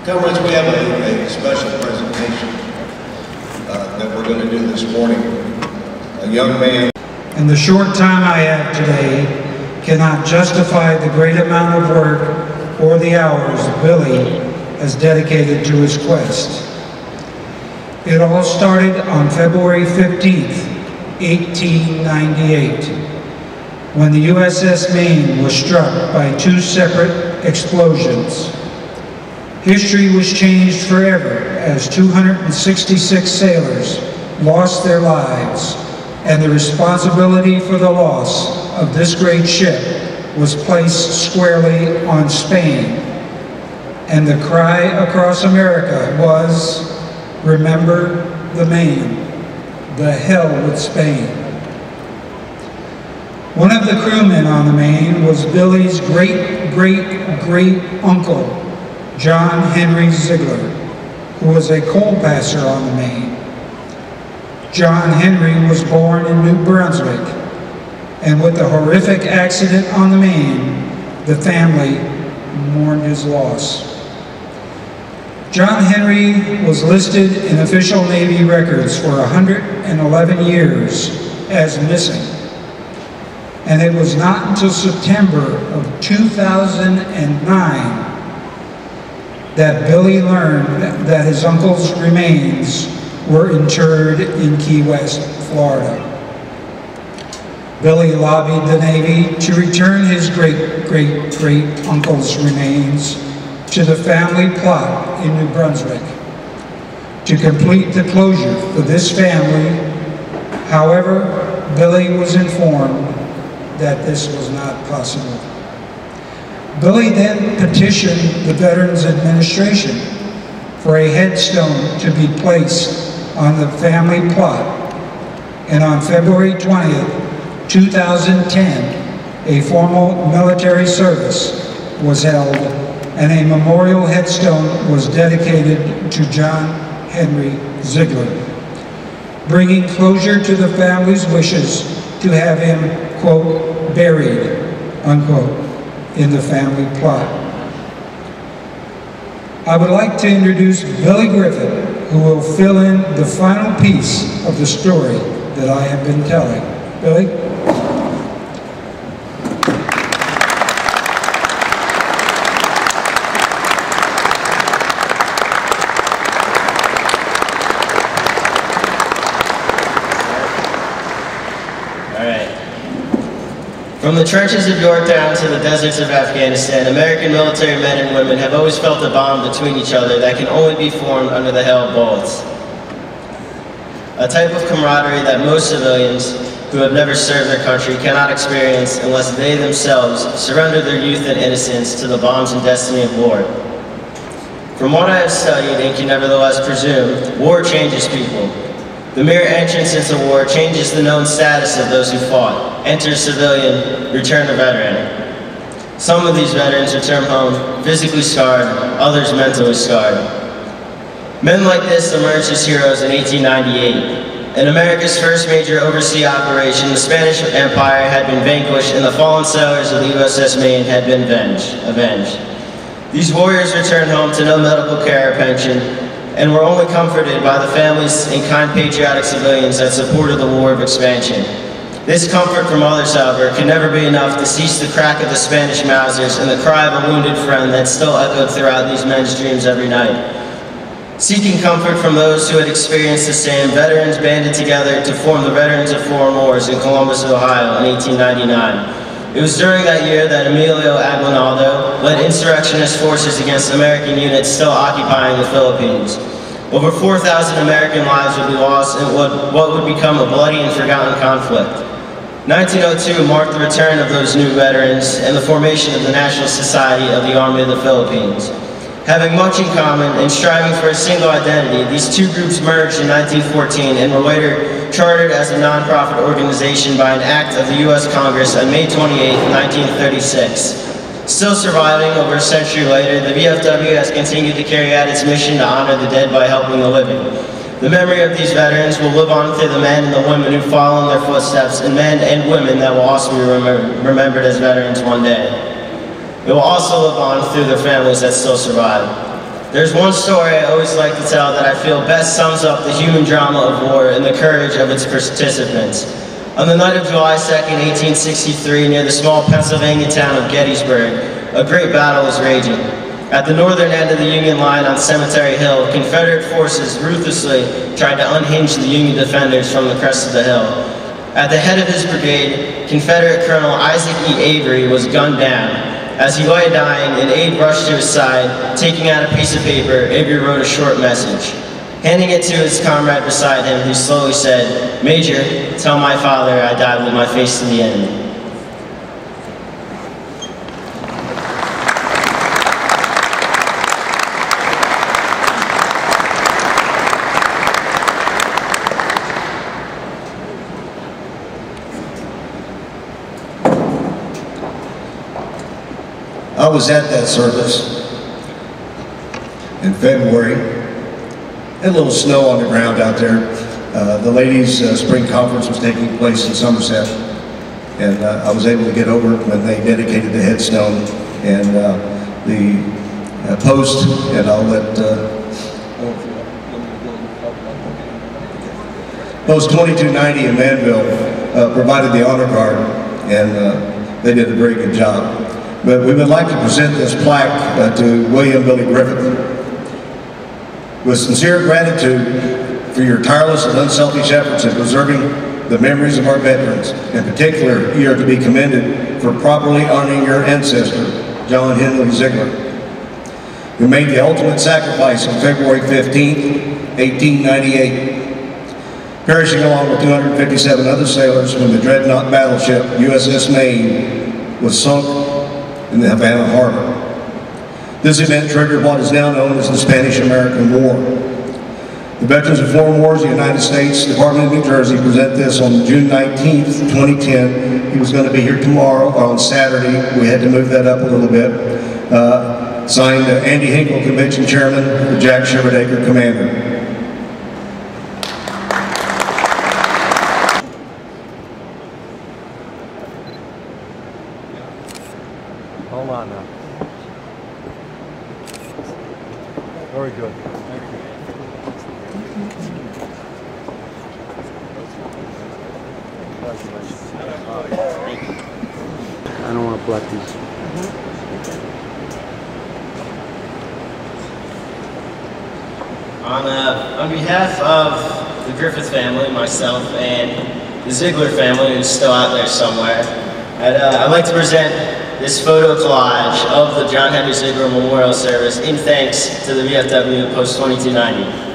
Comrades, we have a special presentation that we're going to do this morning. A young man. In the short time I have today, cannot justify the great amount of work or the hours Billy has dedicated to his quest. It all started on February 15th, 1898, when the USS Maine was struck by two separate explosions. History was changed forever as 266 sailors lost their lives, and the responsibility for the loss of this great ship was placed squarely on Spain. And the cry across America was, "Remember the Maine, the hell with Spain." One of the crewmen on the Maine was Billy's great-great-great-uncle, John Henry Ziegler, who was a coal passer on the Maine. John Henry was born in New Brunswick, and with the horrific accident on the Maine, the family mourned his loss. John Henry was listed in official Navy records for 111 years as missing, and it was not until September of 2009 that Billy learned that his uncle's remains were interred in Key West, Florida. Billy lobbied the Navy to return his great-great-great-uncle's remains to the family plot in New Brunswick to complete the closure for this family. However, Billy was informed that this was not possible. Billy then petitioned the Veterans Administration for a headstone to be placed on the family plot, and on February 20th, 2010, a formal military service was held and a memorial headstone was dedicated to John Henry Ziegler, bringing closure to the family's wishes to have him, quote, buried, unquote, in the family plot. I would like to introduce Billy Griffith, who will fill in the final piece of the story that I have been telling. Billy? From the trenches of Yorktown to the deserts of Afghanistan, American military men and women have always felt a bond between each other that can only be formed under the hail of bullets. A type of camaraderie that most civilians who have never served their country cannot experience unless they themselves surrender their youth and innocence to the bombs and destiny of war. From what I have studied and can nevertheless presume, war changes people. The mere entrance into war changes the known status of those who fought. Enter civilian, return a veteran. Some of these veterans return home physically scarred, others mentally scarred. Men like this emerged as heroes in 1898. In America's first major overseas operation, the Spanish Empire had been vanquished and the fallen sailors of the USS Maine had been avenged. These warriors returned home to no medical care or pension, and were only comforted by the families and kind patriotic civilians that supported the war of expansion. This comfort from others, however, could never be enough to cease the crack of the Spanish Mausers and the cry of a wounded friend that still echoed throughout these men's dreams every night. Seeking comfort from those who had experienced the same, veterans banded together to form the Veterans of Foreign Wars in Columbus, Ohio in 1899. It was during that year that Emilio Aguinaldo led insurrectionist forces against American units still occupying the Philippines. Over 4,000 American lives would be lost in what would become a bloody and forgotten conflict. 1902 marked the return of those new veterans and the formation of the National Society of the Army of the Philippines. Having much in common and striving for a single identity, these two groups merged in 1914 and were later chartered as a non-profit organization by an act of the U.S. Congress on May 28, 1936. Still surviving over a century later, the VFW has continued to carry out its mission to honor the dead by helping the living. The memory of these veterans will live on through the men and the women who follow in their footsteps, and men and women that will also be remembered as veterans one day. It will also live on through their families that still survive. There's one story I always like to tell that I feel best sums up the human drama of war and the courage of its participants. On the night of July 2nd, 1863, near the small Pennsylvania town of Gettysburg, a great battle was raging. At the northern end of the Union line on Cemetery Hill, Confederate forces ruthlessly tried to unhinge the Union defenders from the crest of the hill. At the head of his brigade, Confederate Colonel Isaac E. Avery was gunned down. As he lay dying, an aide rushed to his side. Taking out a piece of paper, Avery wrote a short message. Handing it to his comrade beside him, he slowly said, "Major, tell my father I died with my face to the enemy." I was at that service in February. Had a little snow on the ground out there. The ladies' spring conference was taking place in Somerset, and I was able to get over when they dedicated the headstone and the post, and I'll let Post 2290 in Manville provided the honor guard, and they did a very good job. But we would like to present this plaque to William Billy Griffith. With sincere gratitude for your tireless and unselfish efforts in preserving the memories of our veterans. In particular, you are to be commended for properly honoring your ancestor, John Henry Ziegler, who made the ultimate sacrifice on February 15, 1898, perishing along with 257 other sailors when the dreadnought battleship USS Maine was sunk in the Havana Harbor. This event triggered what is now known as the Spanish-American War. The Veterans of Foreign Wars of the United States, Department of New Jersey, present this on June 19th, 2010. He was going to be here tomorrow, on Saturday. We had to move that up a little bit. Signed Andy Hinkle, Convention Chairman, Jack Shepard-Aker, Commander. Hold on now. Very good. Thank you. I don't want to block these. On behalf of the Griffith family, myself, and the Ziegler family, who's still out there somewhere, I'd like to present this photo collage of the John Henry Ziegler Memorial Service in thanks to the VFW Post 2290.